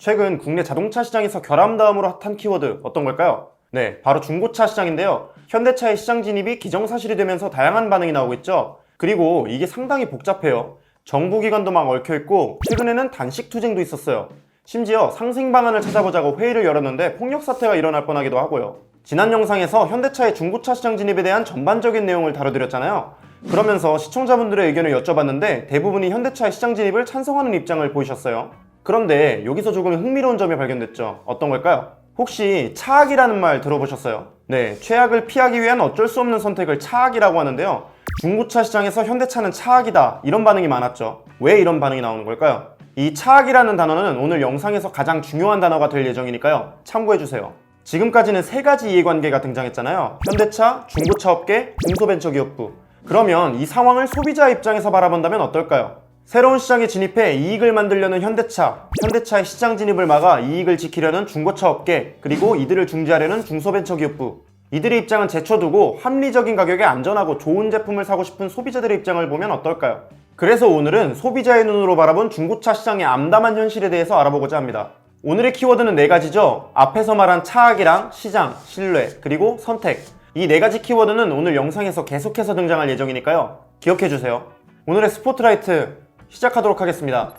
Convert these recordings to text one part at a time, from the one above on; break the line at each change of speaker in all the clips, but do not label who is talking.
최근 국내 자동차 시장에서 결함다음으로 핫한 키워드 어떤 걸까요? 네, 바로 중고차 시장인데요. 현대차의 시장 진입이 기정사실이 되면서 다양한 반응이 나오고 있죠. 그리고 이게 상당히 복잡해요. 정부기관도 막 얽혀있고 최근에는 단식 투쟁도 있었어요. 심지어 상생 방안을 찾아보자고 회의를 열었는데 폭력 사태가 일어날 뻔하기도 하고요. 지난 영상에서 현대차의 중고차 시장 진입에 대한 전반적인 내용을 다뤄드렸잖아요. 그러면서 시청자분들의 의견을 여쭤봤는데 대부분이 현대차의 시장 진입을 찬성하는 입장을 보이셨어요. 그런데 여기서 조금 흥미로운 점이 발견됐죠. 어떤 걸까요? 혹시 차악이라는 말 들어보셨어요? 네, 최악을 피하기 위한 어쩔 수 없는 선택을 차악이라고 하는데요. 중고차 시장에서 현대차는 차악이다, 이런 반응이 많았죠. 왜 이런 반응이 나오는 걸까요? 이 차악이라는 단어는 오늘 영상에서 가장 중요한 단어가 될 예정이니까요. 참고해주세요. 지금까지는 세 가지 이해관계가 등장했잖아요. 현대차, 중고차 업계, 중소벤처기업부. 그러면 이 상황을 소비자 입장에서 바라본다면 어떨까요? 새로운 시장에 진입해 이익을 만들려는 현대차, 현대차의 시장 진입을 막아 이익을 지키려는 중고차 업계, 그리고 이들을 중지하려는 중소벤처기업부. 이들의 입장은 제쳐두고 합리적인 가격에 안전하고 좋은 제품을 사고 싶은 소비자들의 입장을 보면 어떨까요? 그래서 오늘은 소비자의 눈으로 바라본 중고차 시장의 암담한 현실에 대해서 알아보고자 합니다. 오늘의 키워드는 네 가지죠. 앞에서 말한 차악이랑 시장, 신뢰, 그리고 선택. 이 네 가지 키워드는 오늘 영상에서 계속해서 등장할 예정이니까요. 기억해주세요. 오늘의 스포트라이트 시작하도록 하겠습니다.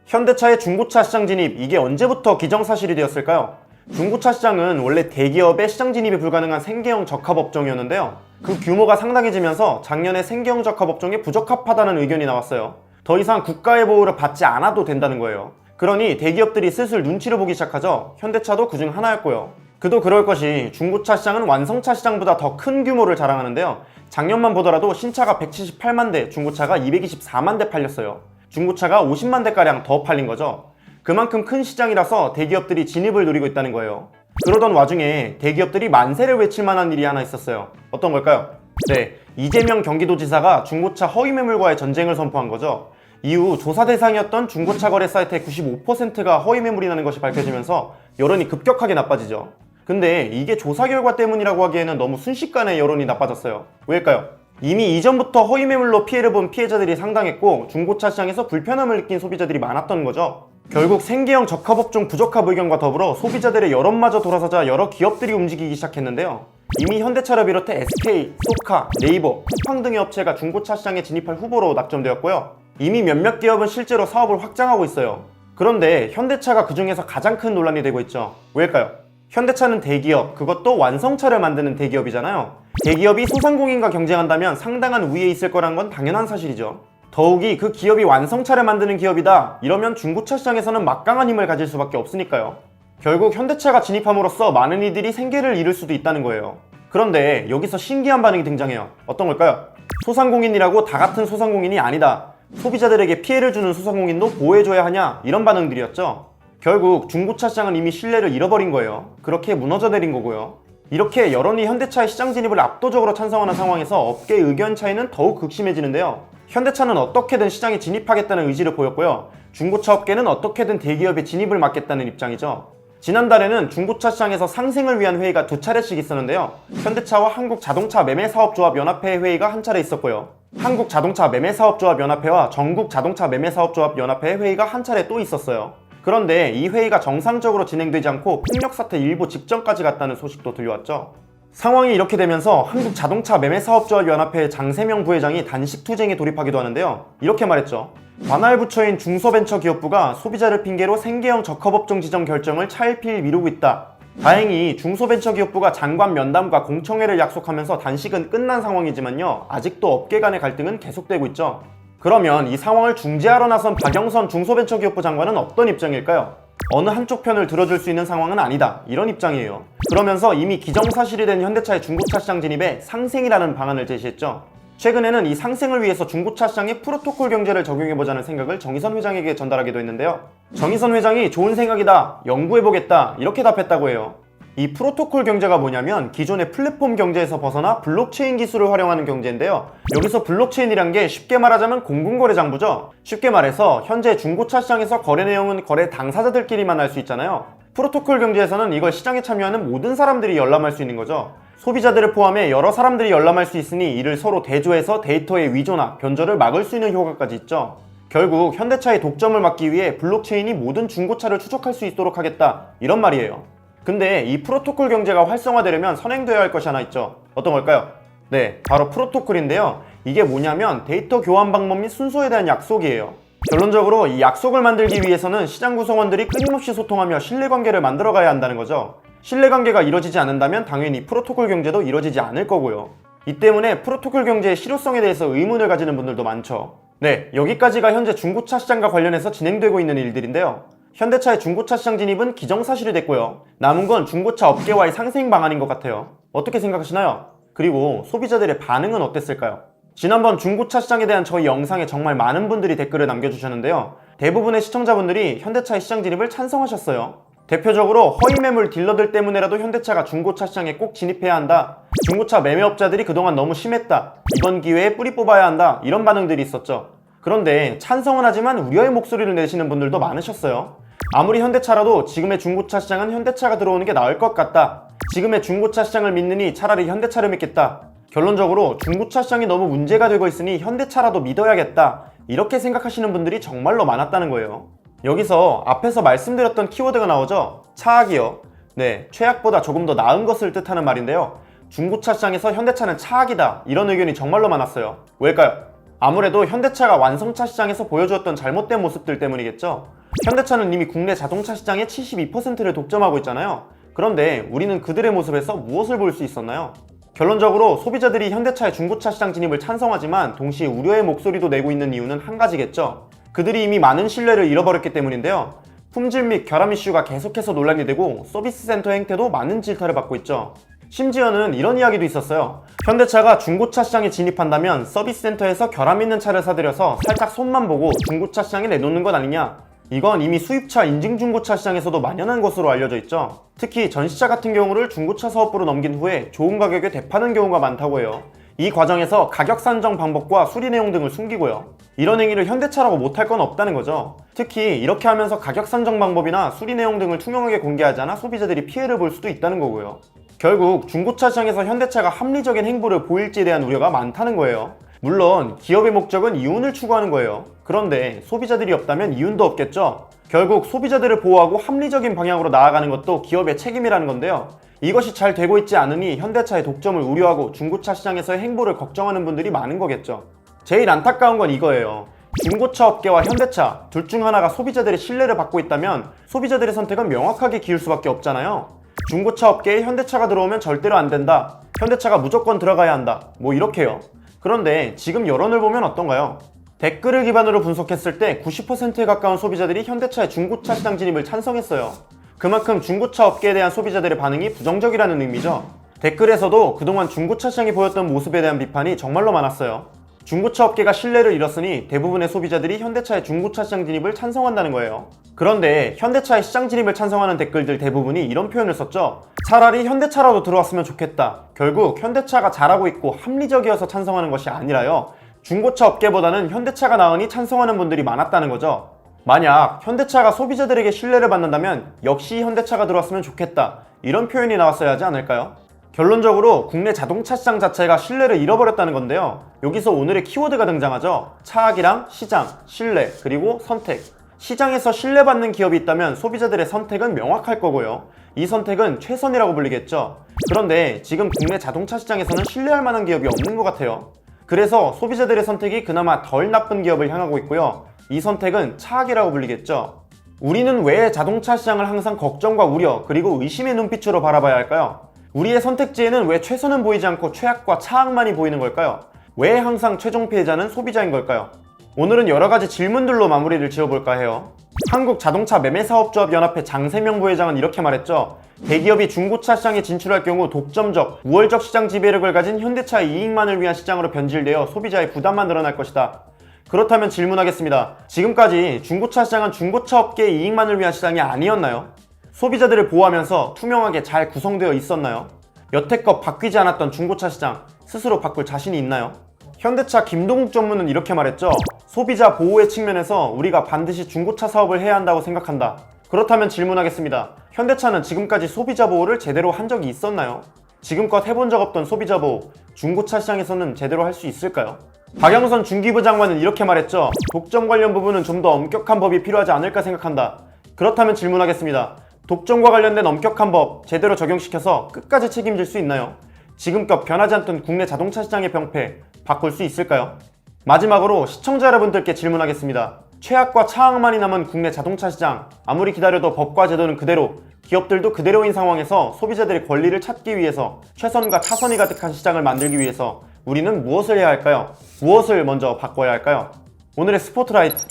현대차의 중고차 시장 진입, 이게 언제부터 기정사실이 되었을까요? 중고차 시장은 원래 대기업의 시장 진입이 불가능한 생계형 적합업종이었는데요. 그 규모가 상당해지면서 작년에 생계형 적합업종에 부적합하다는 의견이 나왔어요. 더 이상 국가의 보호를 받지 않아도 된다는 거예요. 그러니 대기업들이 슬슬 눈치를 보기 시작하죠. 현대차도 그중 하나였고요. 그도 그럴 것이 중고차 시장은 완성차 시장보다 더 큰 규모를 자랑하는데요. 작년만 보더라도 신차가 178만 대, 중고차가 224만 대 팔렸어요. 중고차가 50만 대가량 더 팔린 거죠. 그만큼 큰 시장이라서 대기업들이 진입을 노리고 있다는 거예요. 그러던 와중에 대기업들이 만세를 외칠 만한 일이 하나 있었어요. 어떤 걸까요? 네, 이재명 경기도지사가 중고차 허위매물과의 전쟁을 선포한 거죠. 이후 조사 대상이었던 중고차 거래 사이트의 95%가 허위매물이라는 것이 밝혀지면서 여론이 급격하게 나빠지죠. 근데 이게 조사 결과 때문이라고 하기에는 너무 순식간에 여론이 나빠졌어요. 왜일까요? 이미 이전부터 허위매물로 피해를 본 피해자들이 상당했고 중고차 시장에서 불편함을 느낀 소비자들이 많았던 거죠. 결국 생계형 적합업종 부적합 의견과 더불어 소비자들의 여론마저 돌아서자 여러 기업들이 움직이기 시작했는데요. 이미 현대차를 비롯해 SK, 소카, 네이버, 쿠팡 등의 업체가 중고차 시장에 진입할 후보로 낙점되었고요. 이미 몇몇 기업은 실제로 사업을 확장하고 있어요. 그런데 현대차가 그 중에서 가장 큰 논란이 되고 있죠. 왜일까요? 현대차는 대기업, 그것도 완성차를 만드는 대기업이잖아요. 대기업이 소상공인과 경쟁한다면 상당한 우위에 있을 거란 건 당연한 사실이죠. 더욱이 그 기업이 완성차를 만드는 기업이다, 이러면 중고차 시장에서는 막강한 힘을 가질 수밖에 없으니까요. 결국 현대차가 진입함으로써 많은 이들이 생계를 잃을 수도 있다는 거예요. 그런데 여기서 신기한 반응이 등장해요. 어떤 걸까요? 소상공인이라고 다 같은 소상공인이 아니다, 소비자들에게 피해를 주는 소상공인도 보호해줘야 하냐, 이런 반응들이었죠. 결국 중고차 시장은 이미 신뢰를 잃어버린 거예요. 그렇게 무너져 내린 거고요. 이렇게 여론이 현대차의 시장 진입을 압도적으로 찬성하는 상황에서 업계의 의견 차이는 더욱 극심해지는데요. 현대차는 어떻게든 시장에 진입하겠다는 의지를 보였고요. 중고차 업계는 어떻게든 대기업의 진입을 막겠다는 입장이죠. 지난달에는 중고차 시장에서 상생을 위한 회의가 두 차례씩 있었는데요. 현대차와 한국자동차매매사업조합연합회 회의가 한 차례 있었고요. 한국자동차매매사업조합연합회와 전국자동차매매사업조합연합회 회의가 한 차례 또 있었어요. 그런데 이 회의가 정상적으로 진행되지 않고 폭력사태 일보 직전까지 갔다는 소식도 들려왔죠. 상황이 이렇게 되면서 한국자동차매매사업조합연합회 장세명 부회장이 단식투쟁에 돌입하기도 하는데요. 이렇게 말했죠. 관할 부처인 중소벤처기업부가 소비자를 핑계로 생계형 적합업종 지정 결정을 차일피일 미루고 있다. 다행히 중소벤처기업부가 장관 면담과 공청회를 약속하면서 단식은 끝난 상황이지만요, 아직도 업계 간의 갈등은 계속되고 있죠. 그러면 이 상황을 중재하러 나선 박영선 중소벤처기업부 장관은 어떤 입장일까요? 어느 한쪽 편을 들어줄 수 있는 상황은 아니다, 이런 입장이에요. 그러면서 이미 기정사실이 된 현대차의 중고차 시장 진입에 상생이라는 방안을 제시했죠. 최근에는 이 상생을 위해서 중고차 시장에 프로토콜 경제를 적용해보자는 생각을 정의선 회장에게 전달하기도 했는데요. 정의선 회장이 좋은 생각이다, 연구해보겠다, 이렇게 답했다고 해요. 이 프로토콜 경제가 뭐냐면 기존의 플랫폼 경제에서 벗어나 블록체인 기술을 활용하는 경제인데요. 여기서 블록체인이란 게 쉽게 말하자면 공군거래 장부죠. 쉽게 말해서 현재 중고차 시장에서 거래 내용은 거래 당사자들끼리만 알 수 있잖아요. 프로토콜 경제에서는 이걸 시장에 참여하는 모든 사람들이 열람할 수 있는 거죠. 소비자들을 포함해 여러 사람들이 열람할 수 있으니 이를 서로 대조해서 데이터의 위조나 변절을 막을 수 있는 효과까지 있죠. 결국 현대차의 독점을 막기 위해 블록체인이 모든 중고차를 추적할 수 있도록 하겠다, 이런 말이에요. 근데 이 프로토콜 경제가 활성화되려면 선행되어야 할 것이 하나 있죠. 어떤 걸까요? 네, 바로 프로토콜인데요. 이게 뭐냐면 데이터 교환 방법 및 순서에 대한 약속이에요. 결론적으로 이 약속을 만들기 위해서는 시장 구성원들이 끊임없이 소통하며 신뢰관계를 만들어가야 한다는 거죠. 신뢰관계가 이루어지지 않는다면 당연히 프로토콜 경제도 이루어지지 않을 거고요. 이 때문에 프로토콜 경제의 실효성에 대해서 의문을 가지는 분들도 많죠. 네, 여기까지가 현재 중고차 시장과 관련해서 진행되고 있는 일들인데요. 현대차의 중고차 시장 진입은 기정사실이 됐고요. 남은 건 중고차 업계와의 상생 방안인 것 같아요. 어떻게 생각하시나요? 그리고 소비자들의 반응은 어땠을까요? 지난번 중고차 시장에 대한 저희 영상에 정말 많은 분들이 댓글을 남겨주셨는데요. 대부분의 시청자분들이 현대차의 시장 진입을 찬성하셨어요. 대표적으로 허위 매물 딜러들 때문에라도 현대차가 중고차 시장에 꼭 진입해야 한다. 중고차 매매업자들이 그동안 너무 심했다. 이번 기회에 뿌리 뽑아야 한다. 이런 반응들이 있었죠. 그런데 찬성은 하지만 우려의 목소리를 내시는 분들도 많으셨어요. 아무리 현대차라도 지금의 중고차 시장은 현대차가 들어오는 게 나을 것 같다. 지금의 중고차 시장을 믿느니 차라리 현대차를 믿겠다. 결론적으로 중고차 시장이 너무 문제가 되고 있으니 현대차라도 믿어야겠다. 이렇게 생각하시는 분들이 정말로 많았다는 거예요. 여기서 앞에서 말씀드렸던 키워드가 나오죠. 차악이요. 네, 최악보다 조금 더 나은 것을 뜻하는 말인데요. 중고차 시장에서 현대차는 차악이다. 이런 의견이 정말로 많았어요. 왜일까요? 아무래도 현대차가 완성차 시장에서 보여주었던 잘못된 모습들 때문이겠죠. 현대차는 이미 국내 자동차 시장의 72%를 독점하고 있잖아요. 그런데 우리는 그들의 모습에서 무엇을 볼 수 있었나요? 결론적으로 소비자들이 현대차의 중고차 시장 진입을 찬성하지만 동시에 우려의 목소리도 내고 있는 이유는 한 가지겠죠. 그들이 이미 많은 신뢰를 잃어버렸기 때문인데요. 품질 및 결함 이슈가 계속해서 논란이 되고 서비스 센터 행태도 많은 질타를 받고 있죠. 심지어는 이런 이야기도 있었어요. 현대차가 중고차 시장에 진입한다면 서비스 센터에서 결함 있는 차를 사들여서 살짝 손만 보고 중고차 시장에 내놓는 것 아니냐. 이건 이미 수입차 인증 중고차 시장에서도 만연한 것으로 알려져 있죠. 특히 전시차 같은 경우를 중고차 사업부로 넘긴 후에 좋은 가격에 되파는 경우가 많다고 해요. 이 과정에서 가격 산정 방법과 수리 내용 등을 숨기고요. 이런 행위를 현대차라고 못할 건 없다는 거죠. 특히 이렇게 하면서 가격 산정 방법이나 수리 내용 등을 투명하게 공개하지 않아 소비자들이 피해를 볼 수도 있다는 거고요. 결국 중고차 시장에서 현대차가 합리적인 행보를 보일지에 대한 우려가 많다는 거예요. 물론 기업의 목적은 이윤을 추구하는 거예요. 그런데 소비자들이 없다면 이윤도 없겠죠. 결국 소비자들을 보호하고 합리적인 방향으로 나아가는 것도 기업의 책임이라는 건데요. 이것이 잘 되고 있지 않으니 현대차의 독점을 우려하고 중고차 시장에서의 행보를 걱정하는 분들이 많은 거겠죠. 제일 안타까운 건 이거예요. 중고차 업계와 현대차 둘 중 하나가 소비자들의 신뢰를 받고 있다면 소비자들의 선택은 명확하게 기울 수밖에 없잖아요. 중고차 업계에 현대차가 들어오면 절대로 안 된다. 현대차가 무조건 들어가야 한다. 뭐 이렇게요. 그런데 지금 여론을 보면 어떤가요? 댓글을 기반으로 분석했을 때 90%에 가까운 소비자들이 현대차의 중고차 시장 진입을 찬성했어요. 그만큼 중고차 업계에 대한 소비자들의 반응이 부정적이라는 의미죠. 댓글에서도 그동안 중고차 시장이 보였던 모습에 대한 비판이 정말로 많았어요. 중고차 업계가 신뢰를 잃었으니 대부분의 소비자들이 현대차의 중고차 시장 진입을 찬성한다는 거예요. 그런데 현대차의 시장 진입을 찬성하는 댓글들 대부분이 이런 표현을 썼죠. 차라리 현대차라도 들어왔으면 좋겠다. 결국 현대차가 잘하고 있고 합리적이어서 찬성하는 것이 아니라요. 중고차 업계보다는 현대차가 나으니 찬성하는 분들이 많았다는 거죠. 만약 현대차가 소비자들에게 신뢰를 받는다면 역시 현대차가 들어왔으면 좋겠다. 이런 표현이 나왔어야 하지 않을까요? 결론적으로 국내 자동차 시장 자체가 신뢰를 잃어버렸다는 건데요. 여기서 오늘의 키워드가 등장하죠. 차악이랑 시장, 신뢰, 그리고 선택. 시장에서 신뢰받는 기업이 있다면 소비자들의 선택은 명확할 거고요. 이 선택은 최선이라고 불리겠죠. 그런데 지금 국내 자동차 시장에서는 신뢰할 만한 기업이 없는 것 같아요. 그래서 소비자들의 선택이 그나마 덜 나쁜 기업을 향하고 있고요. 이 선택은 차악이라고 불리겠죠. 우리는 왜 자동차 시장을 항상 걱정과 우려 그리고 의심의 눈빛으로 바라봐야 할까요? 우리의 선택지에는 왜 최선은 보이지 않고 최악과 차악만이 보이는 걸까요? 왜 항상 최종 피해자는 소비자인 걸까요? 오늘은 여러가지 질문들로 마무리를 지어볼까 해요. 한국자동차매매사업조합연합회 장세명 부회장은 이렇게 말했죠. 대기업이 중고차 시장에 진출할 경우 독점적, 우월적 시장 지배력을 가진 현대차의 이익만을 위한 시장으로 변질되어 소비자의 부담만 늘어날 것이다. 그렇다면 질문하겠습니다. 지금까지 중고차 시장은 중고차 업계의 이익만을 위한 시장이 아니었나요? 소비자들을 보호하면서 투명하게 잘 구성되어 있었나요? 여태껏 바뀌지 않았던 중고차 시장, 스스로 바꿀 자신이 있나요? 현대차 김동욱 전무는 이렇게 말했죠. 소비자 보호의 측면에서 우리가 반드시 중고차 사업을 해야 한다고 생각한다. 그렇다면 질문하겠습니다. 현대차는 지금까지 소비자 보호를 제대로 한 적이 있었나요? 지금껏 해본 적 없던 소비자 보호, 중고차 시장에서는 제대로 할 수 있을까요? 박영선 중기부 장관은 이렇게 말했죠. 독점 관련 부분은 좀 더 엄격한 법이 필요하지 않을까 생각한다. 그렇다면 질문하겠습니다. 독점과 관련된 엄격한 법 제대로 적용시켜서 끝까지 책임질 수 있나요? 지금껏 변하지 않던 국내 자동차 시장의 병폐 바꿀 수 있을까요? 마지막으로 시청자 여러분들께 질문하겠습니다. 최악과 차악만이 남은 국내 자동차 시장, 아무리 기다려도 법과 제도는 그대로, 기업들도 그대로인 상황에서 소비자들의 권리를 찾기 위해서 최선과 차선이 가득한 시장을 만들기 위해서 우리는 무엇을 해야 할까요? 무엇을 먼저 바꿔야 할까요? 오늘의 스포트라이트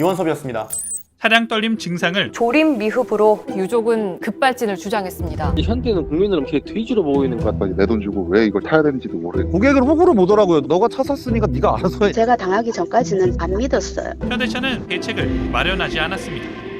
이원섭이었습니다.
차량 떨림 증상을
조림 미흡으로 유족은 급발진을 주장했습니다.
현대는 국민을 개 돼지로 보고 있는 것 같다.
내 돈 주고 왜 이걸 타야 되는지도 모르겠고.
고객을 호구로 보더라고요. 너가 차 샀으니까 네가 알아서 해.
제가 당하기 전까지는 안 믿었어요.
현대차는 대책을 마련하지 않았습니다.